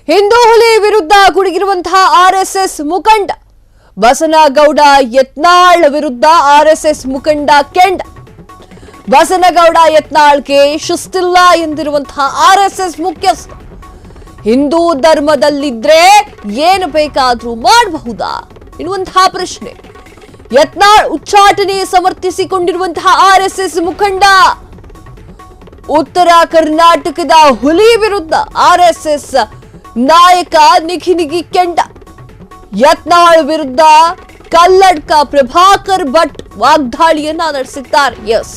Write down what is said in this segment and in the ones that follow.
ಹಿಂದೂ ಹುಲಿ ವಿರುದ್ಧ ಗುಡುಗಿರುವಂತಹ ಆರ್ಎಸ್ಎಸ್ ಮುಖಂಡ ಬಸನಗೌಡ ಯತ್ನಾಳ್ ವಿರುದ್ಧ ಆರ್ಎಸ್ಎಸ್ ಮುಖಂಡ ಕೆಂಡ. ಬಸನಗೌಡ ಯತ್ನಾಳ್ಗೆ ಶಿಸ್ತಿಲ್ಲ ಎಂದಿರುವಂತಹ ಆರ್ಎಸ್ಎಸ್ ಮುಖ್ಯಸ್ಥ ಹಿಂದೂ ಧರ್ಮದಲ್ಲಿದ್ರೆ ಏನು ಬೇಕಾದ್ರೂ ಮಾಡಬಹುದಾ ಎನ್ನುವಂತಹ ಪ್ರಶ್ನೆ. ಯತ್ನಾಳ್ ಉಚ್ಚಾಟನೆ ಸಮರ್ಥಿಸಿಕೊಂಡಿರುವಂತಹ ಆರ್ಎಸ್ಎಸ್ ಮುಖಂಡ ಉತ್ತರ ಕರ್ನಾಟಕದ ಹುಲಿ ವಿರುದ್ಧ ಆರ್ಎಸ್ಎಸ್ ನಾಯಕ ನಿಖಿನಿಗಿ ಕೆಂಡ. ಯತ್ನಾಳ್ ವಿರುದ್ಧ ಕಲ್ಲಡ್ಕ ಪ್ರಭಾಕರ್ ಭಟ್ ವಾಗ್ದಾಳಿಯನ್ನ ನಡೆಸಿದ್ದಾರೆ. ಎಸ್,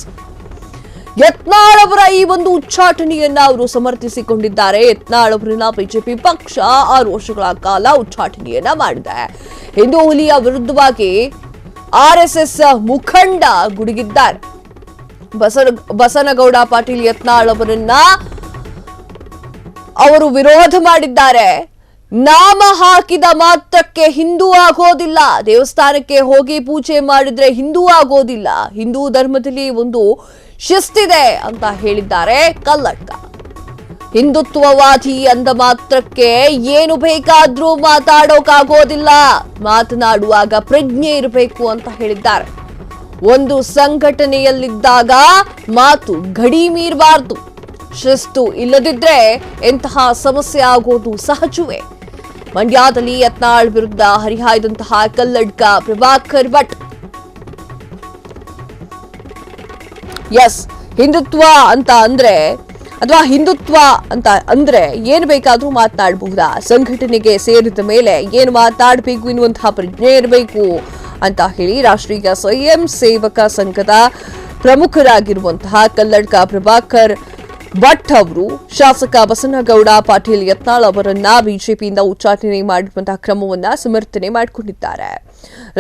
ಯತ್ನಾಳ್ ಅವರ ಈ ಒಂದು ಉಚ್ಚಾಟನೆಯನ್ನ ಅವರು ಸಮರ್ಥಿಸಿಕೊಂಡಿದ್ದಾರೆ. ಯತ್ನಾಳ್ ಅವರನ್ನ ಬಿಜೆಪಿ ಪಕ್ಷ 6 ವರ್ಷಗಳ ಕಾಲ ಉಚ್ಚಾಟನೆಯನ್ನ ಮಾಡಿದೆ. ಹಿಂದೂ ಹುಲಿಯ ವಿರುದ್ಧವಾಗಿ ಆರ್ಎಸ್ಎಸ್ ಮುಖಂಡ ಗುಡುಗಿದ್ದಾರೆ. ಬಸನಗೌಡ ಪಾಟೀಲ್ ಯತ್ನಾಳ್ ಅವರನ್ನ ಅವರು ವಿರೋಧ ಮಾಡಿದ್ದಾರೆ. ನಾಮ ಹಾಕಿದ ಮಾತ್ರಕ್ಕೆ ಹಿಂದೂ ಆಗೋದಿಲ್ಲ, ದೇವಸ್ಥಾನಕ್ಕೆ ಹೋಗಿ ಪೂಜೆ ಮಾಡಿದ್ರೆ ಹಿಂದೂ ಆಗೋದಿಲ್ಲ, ಹಿಂದೂ ಧರ್ಮದಲ್ಲಿ ಒಂದು ಶಿಸ್ತಿದೆ ಅಂತ ಹೇಳಿದ್ದಾರೆ ಕಲ್ಲಡ್ಕ. ಹಿಂದುತ್ವವಾದಿ ಅಂದ ಮಾತ್ರಕ್ಕೆ ಏನು ಬೇಕಾದ್ರೂ ಮಾತಾಡೋಕಾಗೋದಿಲ್ಲ, ಮಾತನಾಡುವಾಗ ಪ್ರಜ್ಞೆ ಇರಬೇಕು ಅಂತ ಹೇಳಿದ್ದಾರೆ. ಒಂದು ಸಂಘಟನೆಯಲ್ಲಿದ್ದಾಗ ಮಾತು ಗಡಿ ಮೀರಬಾರದು, ಶಿಸ್ತು ಇಲ್ಲದಿದ್ರೆ ಎಂತಹ ಸಮಸ್ಯೆ ಆಗೋದು ಸಹಜವೇ. ಮಂಡ್ಯದಲ್ಲಿ ಯತ್ನಾಳ್ ವಿರುದ್ಧ ಹರಿಹಾಯ್ದಂತಹ ಕಲ್ಲಡ್ಕ ಪ್ರಭಾಕರ್ ಭಟ್. ಎಸ್, ಹಿಂದುತ್ವ ಅಂತ ಅಂದ್ರೆ ಅಥವಾ ಹಿಂದುತ್ವ ಅಂತ ಅಂದ್ರೆ ಏನು ಬೇಕಾದ್ರೂ ಮಾತನಾಡಬಹುದಾ, ಸಂಘಟನೆಗೆ ಸೇರಿದ ಮೇಲೆ ಏನು ಮಾತನಾಡಬೇಕು ಎನ್ನುವಂತಹ ಪ್ರಜ್ಞೆ ಇರಬೇಕು ಅಂತ ಹೇಳಿ ರಾಷ್ಟ್ರೀಯ ಸ್ವಯಂ ಸೇವಕ ಸಂಘದ ಪ್ರಮುಖರಾಗಿರುವಂತಹ ಕಲ್ಲಡ್ಕ ಪ್ರಭಾಕರ್ ಭಟ್ ಅವರು ಶಾಸಕ ಬಸನಗೌಡ ಪಾಟೀಲ್ ಯತ್ನಾಳ್ ಅವರನ್ನ ಬಿಜೆಪಿಯಿಂದ ಉಚ್ಚಾಟನೆ ಮಾಡಿರುವಂತಹ ಕ್ರಮವನ್ನ ಸಮರ್ಥನೆ ಮಾಡಿಕೊಂಡಿದ್ದಾರೆ.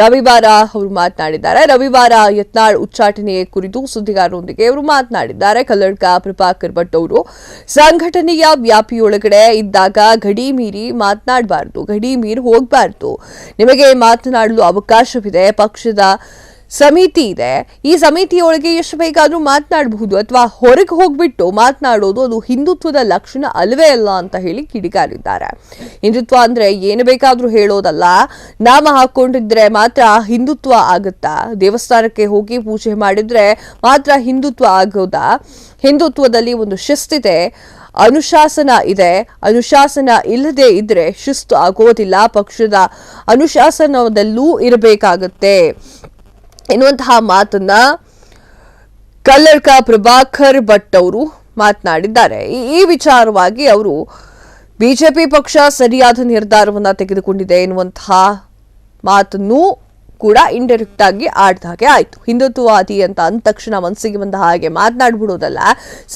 ರವಿವಾರ ಅವರು ಮಾತನಾಡಿದ್ದಾರೆ. ರವಿವಾರ ಯತ್ನಾಳ್ ಉಚ್ಚಾಟನೆ ಕುರಿತು ಸುದ್ದಿಗಾರರೊಂದಿಗೆ ಅವರು ಮಾತನಾಡಿದ್ದಾರೆ. ಕಲ್ಲಡ್ಕ ಪ್ರಭಾಕರ್ ಭಟ್ ಅವರು ಸಂಘಟನೆಯ ವ್ಯಾಪ್ತಿಯೊಳಗಡೆ ಇದ್ದಾಗ ಗಡಿ ಮೀರಿ ಮಾತನಾಡಬಾರದು, ಗಡಿ ಮೀರಿ ಹೋಗಬಾರದು. ನಿಮಗೆ ಮಾತನಾಡಲು ಅವಕಾಶವಿದೆ, ಪಕ್ಷದ ಸಮಿತಿ ಇದೆ, ಈ ಸಮಿತಿಯೊಳಗೆ ಎಷ್ಟು ಬೇಕಾದ್ರೂ ಮಾತನಾಡಬಹುದು, ಅಥವಾ ಹೊರಗೆ ಹೋಗ್ಬಿಟ್ಟು ಮಾತನಾಡೋದು ಅದು ಹಿಂದುತ್ವದ ಲಕ್ಷಣ ಅಲ್ವೇ ಅಲ್ಲ ಅಂತ ಹೇಳಿ ಕಿಡಿಕಾರಿದ್ದಾರೆ. ಹಿಂದುತ್ವ ಅಂದ್ರೆ ಏನು ಬೇಕಾದ್ರೂ ಹೇಳೋದಲ್ಲ, ನಾಮ ಹಾಕೊಂಡಿದ್ರೆ ಮಾತ್ರ ಹಿಂದುತ್ವ ಆಗುತ್ತಾ, ದೇವಸ್ಥಾನಕ್ಕೆ ಹೋಗಿ ಪೂಜೆ ಮಾಡಿದ್ರೆ ಮಾತ್ರ ಹಿಂದುತ್ವ ಆಗೋದಾ, ಹಿಂದುತ್ವದಲ್ಲಿ ಒಂದು ಶಿಸ್ತಿದೆ, ಅನುಶಾಸನ ಇದೆ, ಅನುಶಾಸನ ಇಲ್ಲದೆ ಇದ್ರೆ ಶಿಸ್ತು ಆಗೋದಿಲ್ಲ, ಪಕ್ಷದ ಅನುಶಾಸನದಲ್ಲೂ ಇರಬೇಕಾಗತ್ತೆ ಎನ್ನುವಂತಹ ಮಾತನ್ನ ಕಲ್ಲಡ್ಕ ಪ್ರಭಾಕರ್ ಭಟ್ ಅವರು ಮಾತನಾಡಿದ್ದಾರೆ. ಈ ವಿಚಾರವಾಗಿ ಅವರು ಬಿಜೆಪಿ ಪಕ್ಷ ಸರಿಯಾದ ನಿರ್ಧಾರವನ್ನ ತೆಗೆದುಕೊಂಡಿದೆ ಎನ್ನುವಂತಹ ಮಾತನ್ನು ಕೂಡ ಇಂಡೈರೆಕ್ಟ್ ಆಗಿ ಆಡ್ದ ಹಾಗೆ ಆಯ್ತು. ಹಿಂದುತ್ವವಾದಿ ಅಂತ ಅಂದ ತಕ್ಷಣ ಮನಸ್ಸಿಗೆ ಬಂದ ಹಾಗೆ ಮಾತನಾಡ್ಬಿಡೋದಲ್ಲ,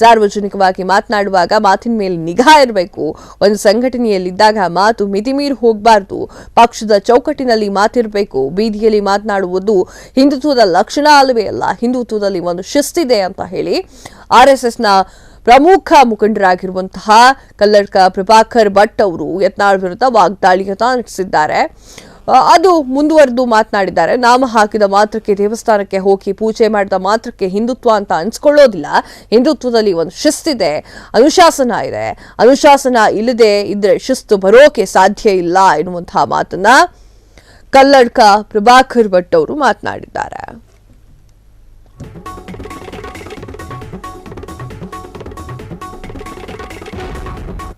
ಸಾರ್ವಜನಿಕವಾಗಿ ಮಾತನಾಡುವಾಗ ಮಾತಿನ ಮೇಲೆ ನಿಗಾ ಇರಬೇಕು. ಒಂದು ಸಂಘಟನೆಯಲ್ಲಿದ್ದಾಗ ಮಾತು ಮಿತಿಮೀರಿ ಹೋಗಬಾರ್ದು, ಪಕ್ಷದ ಚೌಕಟ್ಟಿನಲ್ಲಿ ಮಾತಿರಬೇಕು. ಬೀದಿಯಲ್ಲಿ ಮಾತನಾಡುವುದು ಹಿಂದುತ್ವದ ಲಕ್ಷಣ ಅಲ್ಲವೇ ಅಲ್ಲ, ಹಿಂದುತ್ವದಲ್ಲಿ ಒಂದು ಶಿಸ್ತಿದೆ ಅಂತ ಹೇಳಿ ಆರ್ಎಸ್ಎಸ್ನ ಪ್ರಮುಖ ಮುಖಂಡರಾಗಿರುವಂತಹ ಕಲ್ಲಡ್ಕ ಪ್ರಭಾಕರ್ ಭಟ್ ಅವರು ಯತ್ನಾಳ್ ವಿರುದ್ಧ ವಾಗ್ದಾಳಿಯನ್ನ ನಡೆಸಿದ್ದಾರೆ. ಅದು ಮುಂದುವರೆದು ಮಾತನಾಡಿದ್ದಾರೆ. ನಾಮ ಹಾಕಿದ ಮಾತ್ರಕ್ಕೆ, ದೇವಸ್ಥಾನಕ್ಕೆ ಹೋಗಿ ಪೂಜೆ ಮಾಡಿದ ಮಾತ್ರಕ್ಕೆ ಹಿಂದುತ್ವ ಅಂತ ಅನ್ಸ್ಕೊಳ್ಳೋದಿಲ್ಲ, ಹಿಂದುತ್ವದಲ್ಲಿ ಒಂದು ಶಿಸ್ತಿದೆ, ಅನುಶಾಸನ ಇದೆ, ಅನುಶಾಸನ ಇಲ್ಲದೆ ಇದ್ರೆ ಶಿಸ್ತು ಬರೋಕೆ ಸಾಧ್ಯ ಇಲ್ಲ ಎನ್ನುವಂತಹ ಮಾತನ್ನ ಕಲ್ಲಡ್ಕ ಪ್ರಭಾಕರ್ ಭಟ್ ಅವರು ಮಾತನಾಡಿದ್ದಾರೆ.